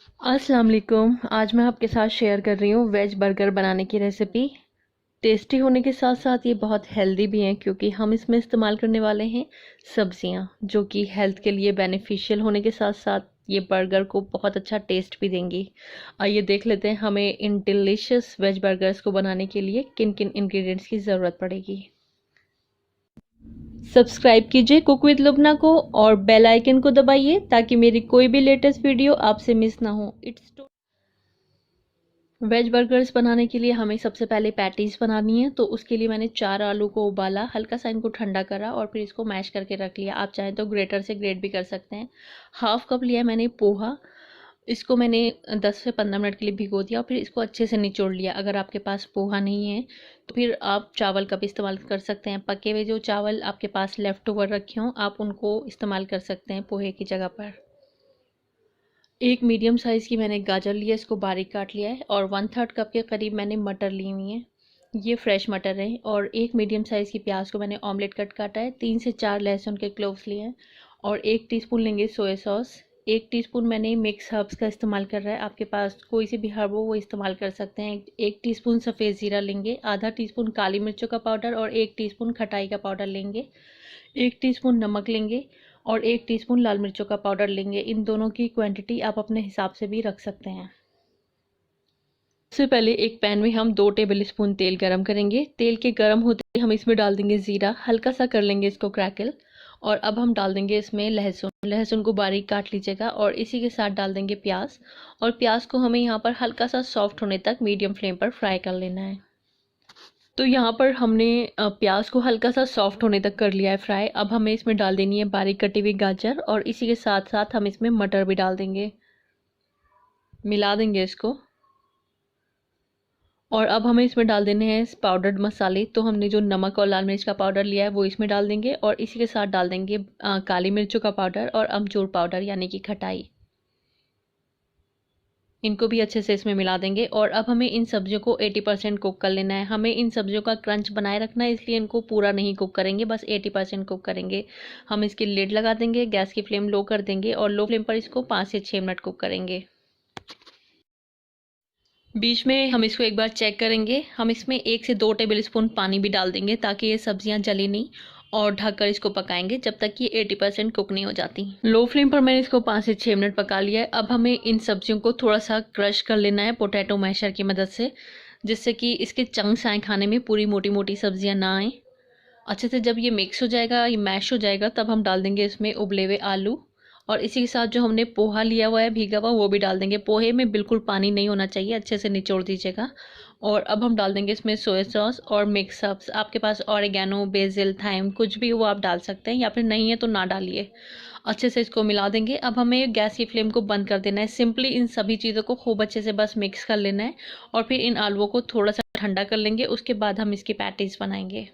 अस्सलाम वालेकुम। आज मैं आपके साथ शेयर कर रही हूँ वेज बर्गर बनाने की रेसिपी। टेस्टी होने के साथ साथ ये बहुत हेल्दी भी हैं क्योंकि हम इसमें इस्तेमाल करने वाले हैं सब्जियाँ जो कि हेल्थ के लिए बेनिफिशियल होने के साथ साथ ये बर्गर को बहुत अच्छा टेस्ट भी देंगी। आइए देख लेते हैं हमें इन डिलीशियस वेज बर्गर्स को बनाने के लिए किन किन इंग्रेडिएंट्स की ज़रूरत पड़ेगी। सब्सक्राइब कीजिए कुक विद लुबना को और बेल आइकन को दबाइए ताकि मेरी कोई भी लेटेस्ट वीडियो आपसे मिस ना हो। वेज बर्गर्स बनाने के लिए हमें सबसे पहले पैटीज़ बनानी है, तो उसके लिए मैंने 4 आलू को उबाला, हल्का सा इनको ठंडा करा और फिर इसको मैश करके रख लिया। आप चाहें तो ग्रेटर से ग्रेट भी कर सकते हैं। हाफ कप लिया मैंने पोहा, इसको मैंने 10 से 15 मिनट के लिए भिगो दिया और फिर इसको अच्छे से निचोड़ लिया। अगर आपके पास पोहा नहीं है तो फिर आप चावल का भी इस्तेमाल कर सकते हैं। पके हुए जो चावल आपके पास लेफ़्ट ओवर रखे हों आप उनको इस्तेमाल कर सकते हैं पोहे की जगह पर। एक मीडियम साइज़ की मैंने गाजर लिया, इसको बारीक काट लिया है और 1/3 कप के करीब मैंने मटर ली हुई हैं। ये फ्रेश मटर है। और एक मीडियम साइज़ की प्याज को मैंने ऑमलेट कट काटा है। 3 से 4 लहसुन के क्लोव्स लिए हैं और 1 टीस्पून लेंगे सोया सॉस। 1 टीस्पून मैंने मिक्स हर्ब्स का इस्तेमाल कर रहा है, आपके पास कोई सी भी हर्ब हो वो इस्तेमाल कर सकते हैं। 1 टीस्पून सफ़ेद ज़ीरा लेंगे, आधा टीस्पून काली मिर्चों का पाउडर और 1 टीस्पून खटाई का पाउडर लेंगे। 1 टीस्पून नमक लेंगे और 1 टीस्पून लाल मिर्चों का पाउडर लेंगे। इन दोनों की क्वांटिटी आप अपने हिसाब से भी रख सकते हैं। सबसे पहले एक पैन में हम 2 टेबल स्पून तेल गरम करेंगे। तेल के गरम होते ही हम इसमें डाल देंगे ज़ीरा, हल्का सा कर लेंगे इसको क्रैकल। और अब हम डाल देंगे इसमें लहसुन, लहसुन को बारीक काट लीजिएगा और इसी के साथ डाल देंगे प्याज। और प्याज को हमें यहाँ पर हल्का सा सॉफ्ट होने तक मीडियम फ्लेम पर फ्राई कर लेना है। तो यहाँ पर हमने प्याज को हल्का सा सॉफ्ट होने तक कर लिया है फ्राई। अब हमें इसमें डाल देनी है बारीक कटी हुई गाजर और इसी के साथ साथ हम इसमें मटर भी डाल देंगे। मिला देंगे इसको। और अब हमें इसमें डाल देने हैं पाउडर्ड मसाले। तो हमने जो नमक और लाल मिर्च का पाउडर लिया है वो इसमें डाल देंगे और इसी के साथ डाल देंगे काली मिर्चों का पाउडर और अमचूर पाउडर यानी कि खटाई। इनको भी अच्छे से इसमें मिला देंगे। और अब हमें इन सब्जियों को 80% कुक कर लेना है। हमें इन सब्जियों का क्रंच बनाए रखना है, इसलिए इनको पूरा नहीं कुक करेंगे, बस 80% कुक करेंगे। हम इसकी लिड लगा देंगे, गैस की फ्लेम लो कर देंगे और लो फ्लेम पर इसको 5 से 6 मिनट कुक करेंगे। बीच में हम इसको एक बार चेक करेंगे। हम इसमें 1 से 2 टेबल स्पून पानी भी डाल देंगे ताकि ये सब्जियां जले नहीं। और ढककर इसको पकाएंगे जब तक कि 80% कुक नहीं हो जाती। लो फ्लेम पर मैंने इसको 5 से 6 मिनट पका लिया है। अब हमें इन सब्जियों को थोड़ा सा क्रश कर लेना है पोटैटो मैशर की मदद से, जिससे कि इसके चंक्स आए खाने में, पूरी मोटी मोटी सब्जियां ना आए। अच्छे से जब ये मिक्स हो जाएगा, ये मैश हो जाएगा, तब हम डाल देंगे इसमें उबले हुए आलू। और इसी के साथ जो हमने पोहा लिया हुआ है भीगा हुआ वो भी डाल देंगे। पोहे में बिल्कुल पानी नहीं होना चाहिए, अच्छे से निचोड़ दीजिएगा। और अब हम डाल देंगे इसमें सोया सॉस और मिक्स अप्स। आपके पास ऑरिगेनो, बेसिल, थाइम कुछ भी वो आप डाल सकते हैं, या फिर नहीं है तो ना डालिए। अच्छे से इसको मिला देंगे। अब हमें गैस की फ्लेम को बंद कर देना है। सिंपली इन सभी चीज़ों को खूब अच्छे से बस मिक्स कर लेना है और फिर इन आलूओं को थोड़ा सा ठंडा कर लेंगे। उसके बाद हम इसकी पैटीज़ बनाएंगे।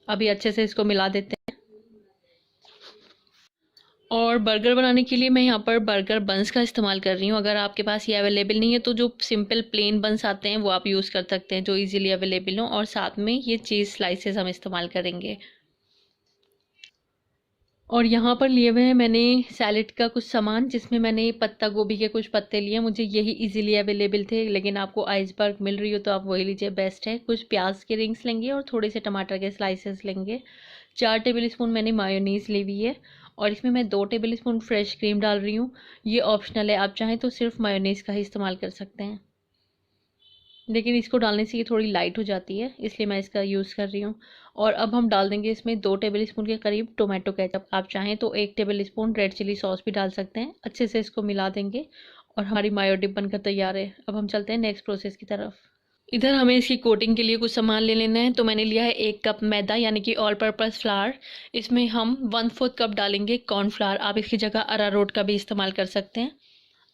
अभी अच्छे से इसको मिला देते हैं। और बर्गर बनाने के लिए मैं यहाँ पर बर्गर बंस का इस्तेमाल कर रही हूँ। अगर आपके पास ये अवेलेबल नहीं है तो जो सिंपल प्लेन बंस आते हैं वो आप यूज़ कर सकते हैं, जो इजीली अवेलेबल हो। और साथ में ये चीज़ स्लाइसेस हम इस्तेमाल करेंगे। और यहाँ पर लिए हुए हैं मैंने सैलेड का कुछ सामान, जिसमें मैंने पत्ता गोभी के कुछ पत्ते लिए। मुझे यही इजीली अवेलेबल थे, लेकिन आपको आइसबर्ग मिल रही हो तो आप वही लीजिए, बेस्ट है। कुछ प्याज के रिंग्स लेंगे और थोड़े से टमाटर के स्लाइसेस लेंगे। 4 टेबल स्पून मैंने मायोनीज़ ली हुई है और इसमें मैं 2 टेबल स्पून फ्रेश क्रीम डाल रही हूँ। ये ऑप्शनल है, आप चाहें तो सिर्फ मायोनीज़ का ही इस्तेमाल कर सकते हैं, लेकिन इसको डालने से ये थोड़ी लाइट हो जाती है, इसलिए मैं इसका यूज़ कर रही हूँ। और अब हम डाल देंगे इसमें 2 टेबल स्पून के करीब टोमेटो केचप। आप चाहें तो 1 tablespoon red chilli sauce भी डाल सकते हैं। अच्छे से इसको मिला देंगे और हमारी मायो डिप बनकर तैयार है। अब हम चलते हैं नेक्स्ट प्रोसेस की तरफ। इधर हमें इसकी कोटिंग के लिए कुछ सामान ले लेना है। तो मैंने लिया है 1 कप मैदा यानी कि ऑल पर्पस फ्लावर। इसमें हम 1/4 कप डालेंगे कॉर्नफ्लावर। आप इसकी जगह अरारोट का भी इस्तेमाल कर सकते हैं।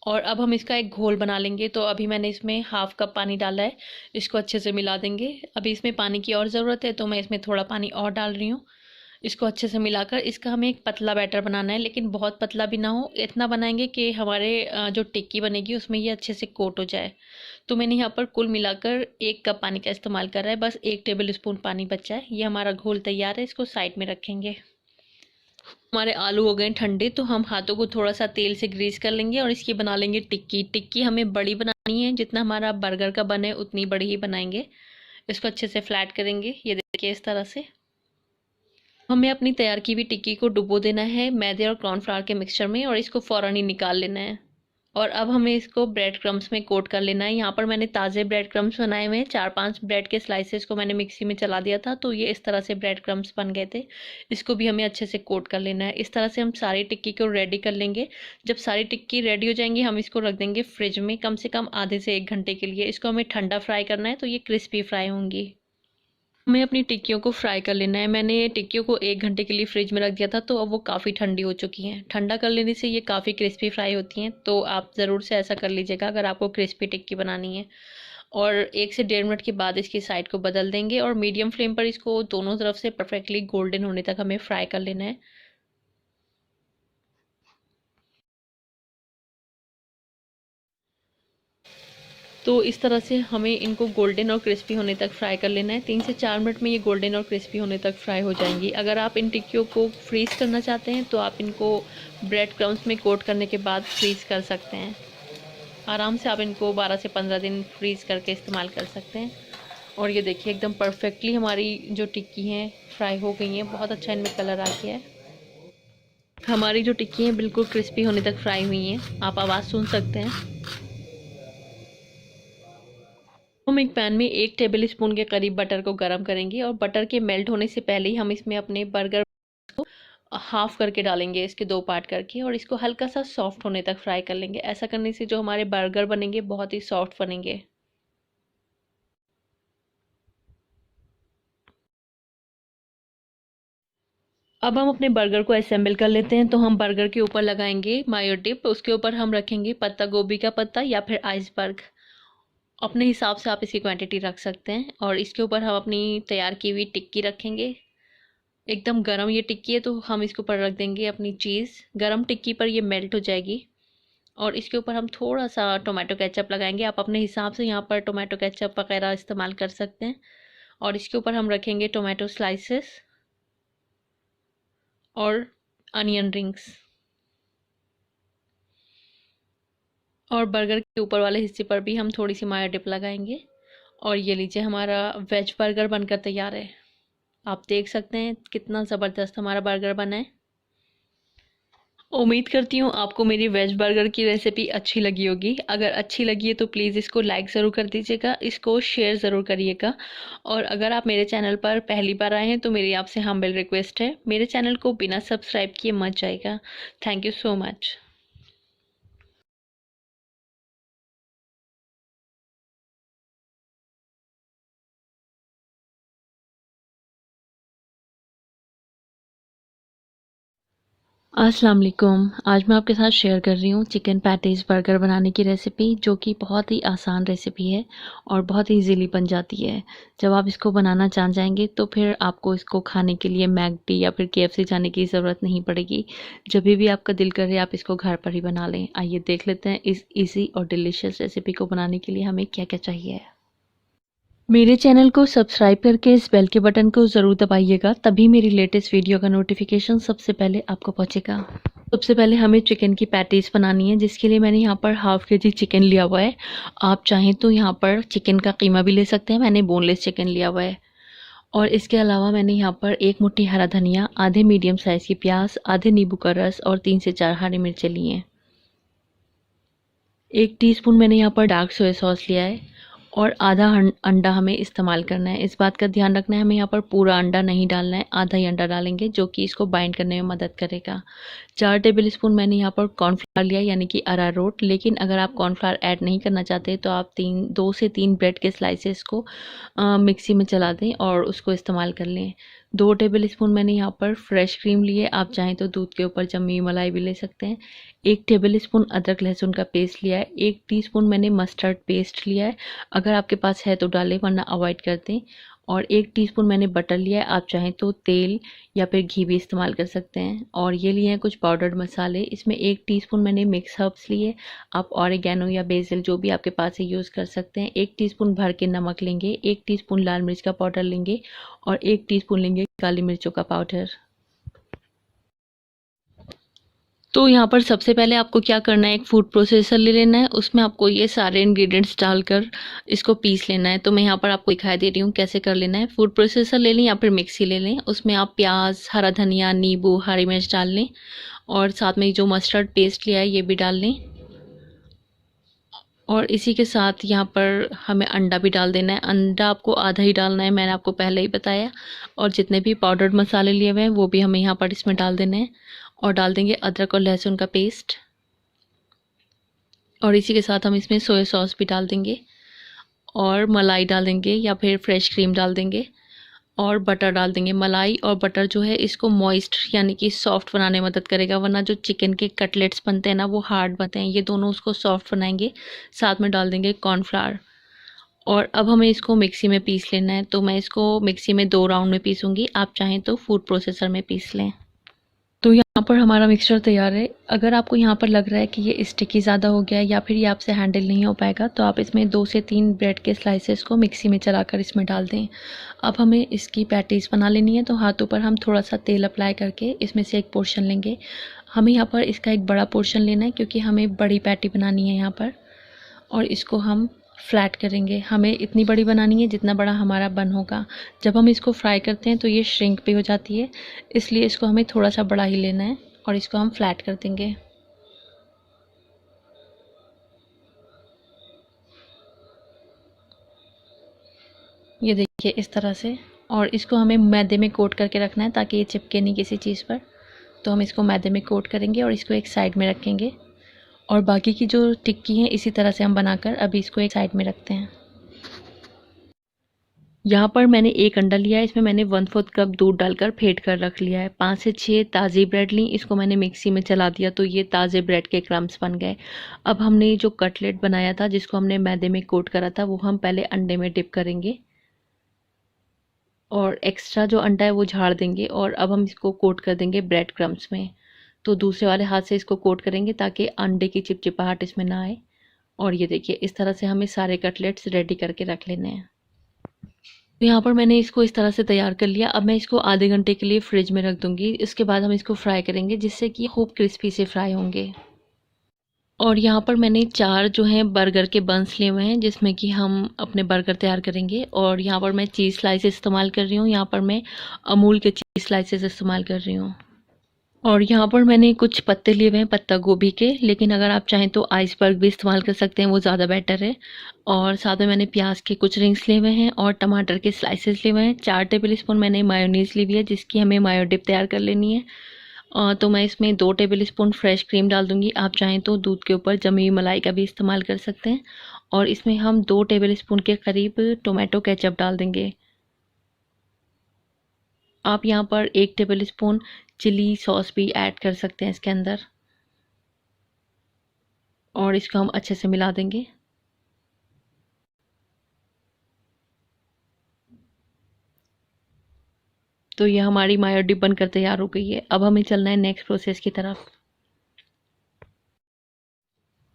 और अब हम इसका एक घोल बना लेंगे। तो अभी मैंने इसमें हाफ कप पानी डाला है, इसको अच्छे से मिला देंगे। अभी इसमें पानी की और ज़रूरत है तो मैं इसमें थोड़ा पानी और डाल रही हूँ। इसको अच्छे से मिलाकर इसका हमें एक पतला बैटर बनाना है, लेकिन बहुत पतला भी ना हो। इतना बनाएंगे कि हमारे जो टिक्की बनेगी उसमें ये अच्छे से कोट हो जाए। तो मैंने यहाँ पर कुल मिलाकर 1 कप पानी का इस्तेमाल करा है, बस 1 टेबल स्पून पानी बचा है। ये हमारा घोल तैयार है, इसको साइड में रखेंगे। हमारे आलू हो गए ठंडे, तो हम हाथों को थोड़ा सा तेल से ग्रीस कर लेंगे और इसकी बना लेंगे टिक्की। टिक्की हमें बड़ी बनानी है, जितना हमारा बर्गर का बने उतनी बड़ी ही बनाएंगे। इसको अच्छे से फ्लैट करेंगे, ये देखिए इस तरह से। हमें अपनी तैयार की हुई टिक्की को डुबो देना है मैदे और कॉर्नफ्लावर के मिक्सचर में और इसको फ़ौरन ही निकाल लेना है। और अब हमें इसको ब्रेड क्रम्स में कोट कर लेना है। यहाँ पर मैंने ताज़े ब्रेड क्रम्स बनाए हुए हैं, 4-5 ब्रेड के स्लाइसेस को मैंने मिक्सी में चला दिया था, तो ये इस तरह से ब्रेड क्रम्स बन गए थे। इसको भी हमें अच्छे से कोट कर लेना है। इस तरह से हम सारी टिक्की को रेडी कर लेंगे। जब सारी टिक्की रेडी हो जाएंगी, हम इसको रख देंगे फ्रिज में कम से कम आधे से 1 घंटे के लिए। इसको हमें ठंडा फ्राई करना है, तो ये क्रिस्पी फ्राई होंगी। हमें अपनी टिक्कियों को फ्राई कर लेना है। मैंने टिक्कियों को 1 घंटे के लिए फ्रिज में रख दिया था, तो अब वो काफ़ी ठंडी हो चुकी हैं। ठंडा कर लेने से ये काफ़ी क्रिस्पी फ्राई होती हैं, तो आप ज़रूर से ऐसा कर लीजिएगा अगर आपको क्रिस्पी टिक्की बनानी है। और 1 से 1.5 मिनट के बाद इसकी साइड को बदल देंगे और मीडियम फ्लेम पर इसको दोनों तरफ से परफेक्टली गोल्डन होने तक हमें फ्राई कर लेना है। तो इस तरह से हमें इनको गोल्डन और क्रिस्पी होने तक फ्राई कर लेना है। 3 से 4 मिनट में ये गोल्डन और क्रिस्पी होने तक फ्राई हो जाएंगी। अगर आप इन टिक्कियों को फ्रीज़ करना चाहते हैं, तो आप इनको ब्रेड क्रम्स में कोट करने के बाद फ्रीज़ कर सकते हैं। आराम से आप इनको 12 से 15 दिन फ्रीज़ करके इस्तेमाल कर सकते हैं। और ये देखिए एकदम परफेक्टली हमारी जो टिक्की हैं फ्राई हो गई हैं। बहुत अच्छा इनमें कलर आ गया है। हमारी जो टिक्की हैं बिल्कुल क्रिस्पी होने तक फ्राई हुई हैं, आप आवाज़ सुन सकते हैं। हम एक पैन में 1 टेबल स्पून के करीब बटर को गर्म करेंगे और बटर के मेल्ट होने से पहले ही हम इसमें अपने बर्गर को हाफ करके डालेंगे, इसके 2 पार्ट करके, और इसको हल्का सा सॉफ्ट होने तक फ्राई कर लेंगे। ऐसा करने से जो हमारे बर्गर बनेंगे बहुत ही सॉफ्ट बनेंगे। अब हम अपने बर्गर को असेंबल कर लेते हैं। तो हम बर्गर के ऊपर लगाएंगे मायो डिप, उसके ऊपर हम रखेंगे पत्ता गोभी का पत्ता या फिर आइसबर्ग। अपने हिसाब से आप इसकी क्वांटिटी रख सकते हैं। और इसके ऊपर हम अपनी तैयार की हुई टिक्की रखेंगे। एकदम गरम ये टिक्की है, तो हम इसके ऊपर रख देंगे अपनी चीज़। गरम टिक्की पर ये मेल्ट हो जाएगी। और इसके ऊपर हम थोड़ा सा टोमेटो केचप लगाएंगे। आप अपने हिसाब से यहाँ पर टोमेटो केचप वगैरह इस्तेमाल कर सकते हैं। और इसके ऊपर हम रखेंगे टोमेटो स्लाइसेस और अनियन रिंग्स। और बर्गर के ऊपर वाले हिस्से पर भी हम थोड़ी सी मायो डिप लगाएंगे। और ये लीजिए हमारा वेज बर्गर बनकर तैयार है। आप देख सकते हैं कितना ज़बरदस्त हमारा बर्गर बना है। उम्मीद करती हूँ आपको मेरी वेज बर्गर की रेसिपी अच्छी लगी होगी। अगर अच्छी लगी है तो प्लीज़ इसको लाइक ज़रूर कर दीजिएगा, इसको शेयर ज़रूर करिएगा। और अगर आप मेरे चैनल पर पहली बार आए हैं तो मेरी आपसे हम्बल रिक्वेस्ट है, मेरे चैनल को बिना सब्सक्राइब किए मत जाइएगा। Thank you so much. अस्सलाम वालेकुम। आज मैं आपके साथ शेयर कर रही हूँ चिकन पैटीज़ बर्गर बनाने की रेसिपी, जो कि बहुत ही आसान रेसिपी है और बहुत ही इजीली बन जाती है। जब आप इसको बनाना जान जाएंगे तो फिर आपको इसको खाने के लिए मैकडी या फिर केएफसी जाने की ज़रूरत नहीं पड़ेगी। जब भी आपका दिल करे आप इसको घर पर ही बना लें। आइए देख लेते हैं इस ईजी और डिलीशियस रेसिपी को बनाने के लिए हमें क्या क्या चाहिए। मेरे चैनल को सब्सक्राइब करके इस बेल के बटन को ज़रूर दबाइएगा, तभी मेरी लेटेस्ट वीडियो का नोटिफिकेशन सबसे पहले आपको पहुंचेगा। सबसे पहले हमें चिकन की पैटीज़ बनानी है, जिसके लिए मैंने यहाँ पर हाफ केजी चिकन लिया हुआ है। आप चाहें तो यहाँ पर चिकन का कीमा भी ले सकते हैं, मैंने बोनलेस चिकन लिया हुआ है। और इसके अलावा मैंने यहाँ पर 1 मुट्ठी हरा धनिया, आधे मीडियम साइज़ की प्याज, आधे नींबू का रस और 3 से 4 हरी मिर्चें लिए हैं। 1 टीस्पून मैंने यहाँ पर डार्क सोया सॉस लिया है। और आधा अंडा हमें इस्तेमाल करना है। इस बात का ध्यान रखना है, हमें यहाँ पर पूरा अंडा नहीं डालना है, आधा ही अंडा डालेंगे, जो कि इसको बाइंड करने में मदद करेगा। 4 टेबल स्पून मैंने यहाँ पर कॉर्नफ्लावर लिया, यानी कि अरारोट। लेकिन अगर आप कॉर्नफ्लावर ऐड नहीं करना चाहते तो आप 2 से 3 ब्रेड के स्लाइसेस को मिक्सी में चला दें और उसको इस्तेमाल कर लें। 2 टेबल स्पून मैंने यहाँ पर फ्रेश क्रीम ली है, आप चाहें तो दूध के ऊपर जमी मलाई भी ले सकते हैं। 1 टेबल स्पून अदरक लहसुन का पेस्ट लिया है। 1 टीस्पून मैंने मस्टर्ड पेस्ट लिया है, अगर आपके पास है तो डालें वरना अवॉइड कर दें। और 1 टीस्पून मैंने बटर लिया है, आप चाहें तो तेल या फिर घी भी इस्तेमाल कर सकते हैं। और ये लिए हैं कुछ पाउडर्ड मसाले, इसमें 1 टीस्पून मैंने मिक्स हर्ब्स लिए, आप ऑरिगेनो या बेसिल जो भी आपके पास है यूज़ कर सकते हैं। 1 टीस्पून भर के नमक लेंगे, 1 टीस्पून लाल मिर्च का पाउडर लेंगे और 1 टीस्पून लेंगे काली मिर्चों का पाउडर। तो यहाँ पर सबसे पहले आपको क्या करना है, एक फूड प्रोसेसर ले लेना है, उसमें आपको ये सारे इंग्रेडिएंट्स डालकर इसको पीस लेना है। तो मैं यहाँ पर आपको दिखाई दे रही हूँ कैसे कर लेना है। फूड प्रोसेसर ले लें या फिर मिक्सी ले लें, उसमें आप प्याज, हरा धनिया, नींबू, हरी मिर्च डाल लें और साथ में जो मस्टर्ड पेस्ट लिया है ये भी डाल लें। और इसी के साथ यहाँ पर हमें अंडा भी डाल देना है। अंडा आपको आधा ही डालना है, मैंने आपको पहले ही बताया। और जितने भी पाउडर्ड मसाले लिए हुए हैं वो भी हमें यहाँ पर इसमें डाल देने हैं। और डाल देंगे अदरक और लहसुन का पेस्ट। और इसी के साथ हम इसमें सोया सॉस भी डाल देंगे और मलाई डाल देंगे या फिर फ्रेश क्रीम डाल देंगे और बटर डाल देंगे। मलाई और बटर जो है इसको मॉइस्ट यानी कि सॉफ्ट बनाने में मदद करेगा, वरना जो चिकन के कटलेट्स बनते हैं ना वो हार्ड बनते हैं, ये दोनों उसको सॉफ्ट बनाएंगे। साथ में डाल देंगे कॉर्नफ्लावर। और अब हमें इसको मिक्सी में पीस लेना है। तो मैं इसको मिक्सी में 2 राउंड में पीसूँगी, आप चाहें तो फूड प्रोसेसर में पीस लें। तो यहाँ पर हमारा मिक्सचर तैयार है। अगर आपको यहाँ पर लग रहा है कि ये स्टिकी ज़्यादा हो गया है या फिर ये आपसे हैंडल नहीं हो पाएगा, तो आप इसमें 2 से 3 ब्रेड के स्लाइसेस को मिक्सी में चलाकर इसमें डाल दें। अब हमें इसकी पैटीज़ बना लेनी है। तो हाथों पर हम थोड़ा सा तेल अप्लाई करके इसमें से एक पोर्शन लेंगे। हमें यहाँ पर इसका एक बड़ा पोर्शन लेना है क्योंकि हमें बड़ी पैटी बनानी है यहाँ पर। और इसको हम फ्लैट करेंगे। हमें इतनी बड़ी बनानी है जितना बड़ा हमारा बन होगा। जब हम इसको फ्राई करते हैं तो ये श्रिंक भी हो जाती है, इसलिए इसको हमें थोड़ा सा बड़ा ही लेना है और इसको हम फ्लैट कर देंगे। ये देखिए इस तरह से। और इसको हमें मैदे में कोट करके रखना है ताकि ये चिपके नहीं किसी चीज़ पर। तो हम इसको मैदे में कोट करेंगे और इसको एक साइड में रखेंगे। और बाकी की जो टिक्की है इसी तरह से हम बनाकर अभी इसको एक साइड में रखते हैं। यहाँ पर मैंने 1 अंडा लिया है, इसमें मैंने 1/4 कप दूध डालकर फेंट कर रख लिया है। 5 से 6 ताज़ी ब्रेड ली, इसको मैंने मिक्सी में चला दिया तो ये ताज़े ब्रेड के क्रम्स बन गए। अब हमने जो कटलेट बनाया था जिसको हमने मैदे में कोट करा था वो हम पहले अंडे में डिप करेंगे और एक्स्ट्रा जो अंडा है वो झाड़ देंगे। और अब हम इसको कोट कर देंगे ब्रेड क्रम्स में। तो दूसरे वाले हाथ से इसको कोट करेंगे ताकि अंडे की चिपचिपाहट इसमें ना आए। और ये देखिए इस तरह से हमें सारे कटलेट्स रेडी करके रख लेने हैं। तो यहाँ पर मैंने इसको इस तरह से तैयार कर लिया। अब मैं इसको आधे घंटे के लिए फ्रिज में रख दूँगी। इसके बाद हम इसको फ्राई करेंगे जिससे कि खूब क्रिस्पी से फ्राई होंगे। और यहाँ पर मैंने 4 जो हैं बर्गर के बन्स लिए हुए हैं जिसमें कि हम अपने बर्गर तैयार करेंगे। और यहाँ पर मैं चीज़ स्लाइसेस इस्तेमाल कर रही हूँ। यहाँ पर मैं अमूल के चीज़ स्लाइसेस इस्तेमाल कर रही हूँ। और यहाँ पर मैंने कुछ पत्ते लिए हुए हैं पत्ता गोभी के, लेकिन अगर आप चाहें तो आइसबर्ग भी इस्तेमाल कर सकते हैं, वो ज़्यादा बेटर है। और साथ में मैंने प्याज के कुछ रिंग्स लिए हुए हैं और टमाटर के स्लाइसेस लिए हुए हैं। 4 टेबल स्पून मैंने मायोनीज़ ली हुई है जिसकी हमें मायो डिप तैयार कर लेनी है। तो मैं इसमें 2 टेबल स्पून फ्रेश क्रीम डाल दूँगी, आप चाहें तो दूध के ऊपर जमी हुई मलाई का भी इस्तेमाल कर सकते हैं। और इसमें हम 2 टेबल स्पून के करीब टोमेटो केचप डाल देंगे। आप यहाँ पर 1 टेबल स्पून चिली सॉस भी ऐड कर सकते हैं इसके अंदर। और इसको हम अच्छे से मिला देंगे। तो ये हमारी मायो डिप बनकर तैयार हो गई है। अब हमें चलना है नेक्स्ट प्रोसेस की तरफ।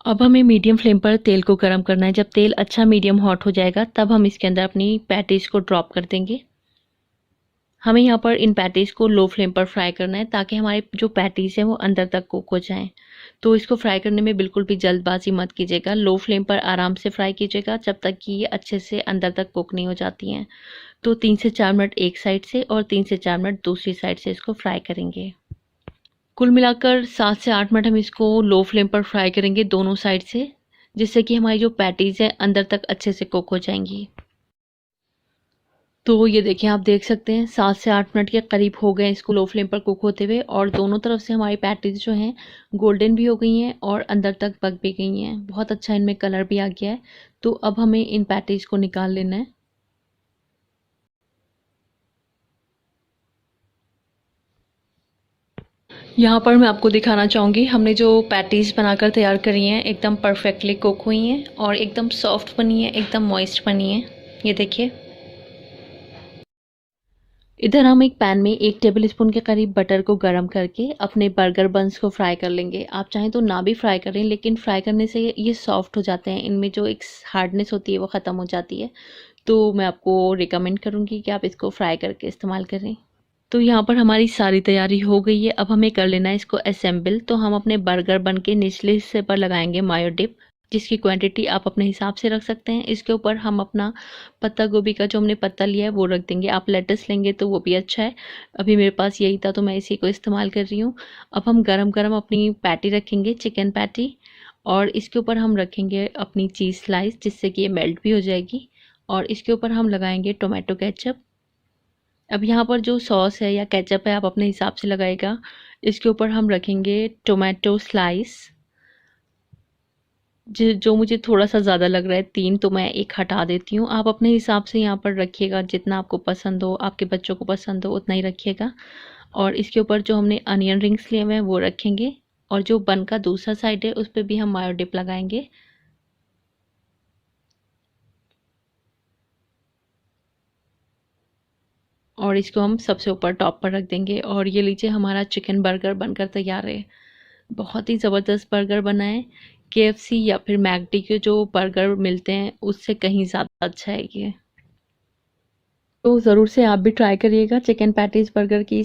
अब हमें मीडियम फ्लेम पर तेल को गर्म करना है। जब तेल अच्छा मीडियम हॉट हो जाएगा तब हम इसके अंदर अपनी पैटीज़ को ड्रॉप कर देंगे। हमें यहाँ पर इन पैटीज़ को लो फ्लेम पर फ्राई करना है ताकि हमारे जो पैटीज़ हैं वो अंदर तक कुक हो जाएं। तो इसको फ्राई करने में बिल्कुल भी जल्दबाजी मत कीजिएगा, लो फ्लेम पर आराम से फ्राई कीजिएगा जब तक कि ये अच्छे से अंदर तक कुक नहीं हो जाती हैं। तो 3 से 4 मिनट एक साइड से और 3 से 4 मिनट दूसरी साइड से इसको फ्राई करेंगे। कुल मिलाकर 7 से 8 मिनट हम इसको लो फ्लेम पर फ्राई करेंगे दोनों साइड से, जिससे कि हमारी जो पैटीज़ है अंदर तक अच्छे से कुक हो जाएंगी। तो ये देखें, आप देख सकते हैं 7 से 8 मिनट के करीब हो गए इसको लो फ्लेम पर कुक होते हुए और दोनों तरफ से हमारी पैटीज़ जो हैं गोल्डन भी हो गई हैं और अंदर तक पक भी गई हैं। बहुत अच्छा इनमें कलर भी आ गया है। तो अब हमें इन पैटीज़ को निकाल लेना है। यहाँ पर मैं आपको दिखाना चाहूँगी हमने जो पैटीज़ बनाकर तैयार करी हैं एकदम परफेक्टली कुक हुई हैं और एकदम सॉफ्ट बनी है, एकदम मॉइस्ट बनी है। ये देखिए। इधर हम एक पैन में 1 टेबल स्पून के करीब बटर को गरम करके अपने बर्गर बन्स को फ्राई कर लेंगे। आप चाहें तो ना भी फ्राई करें, लेकिन फ्राई करने से ये सॉफ्ट हो जाते हैं, इनमें जो एक हार्डनेस होती है वो ख़त्म हो जाती है। तो मैं आपको रिकमेंड करूँगी कि आप इसको फ्राई करके इस्तेमाल करें। तो यहाँ पर हमारी सारी तैयारी हो गई है। अब हमें कर लेना है इसको असेंबल। तो हम अपने बर्गर बन के निचले हिस्से पर लगाएंगे मायो डिप, जिसकी क्वांटिटी आप अपने हिसाब से रख सकते हैं। इसके ऊपर हम अपना पत्ता गोभी का जो हमने पत्ता लिया है वो रख देंगे। आप लेटस लेंगे तो वो भी अच्छा है, अभी मेरे पास यही था तो मैं इसी को इस्तेमाल कर रही हूँ। अब हम गरम गरम अपनी पैटी रखेंगे, चिकन पैटी, और इसके ऊपर हम रखेंगे अपनी चीज़ स्लाइस, जिससे कि ये मेल्ट भी हो जाएगी। और इसके ऊपर हम लगाएंगे टोमेटो केचप। अब यहाँ पर जो सॉस है या केचप है आप अपने हिसाब से लगाएगा। इसके ऊपर हम रखेंगे टोमेटो स्लाइस, जो मुझे थोड़ा सा ज़्यादा लग रहा है 3, तो मैं 1 हटा देती हूँ। आप अपने हिसाब से यहाँ पर रखिएगा, जितना आपको पसंद हो, आपके बच्चों को पसंद हो उतना ही रखिएगा। और इसके ऊपर जो हमने अनियन रिंग्स लिए हुए हैं वो रखेंगे, और जो बन का दूसरा साइड है उस पर भी हम मायो डिप लगाएंगे। और इसको हम सबसे ऊपर टॉप पर रख देंगे। और ये लीजिए हमारा चिकन बर्गर बनकर तैयार है। बहुत ही ज़बरदस्त बर्गर बना है। केएफसी या फिर मैकडी के जो बर्गर मिलते हैं उससे कहीं ज़्यादा अच्छा है ये। तो ज़रूर से आप भी ट्राई करिएगा चिकन पैटीज़ बर्गर की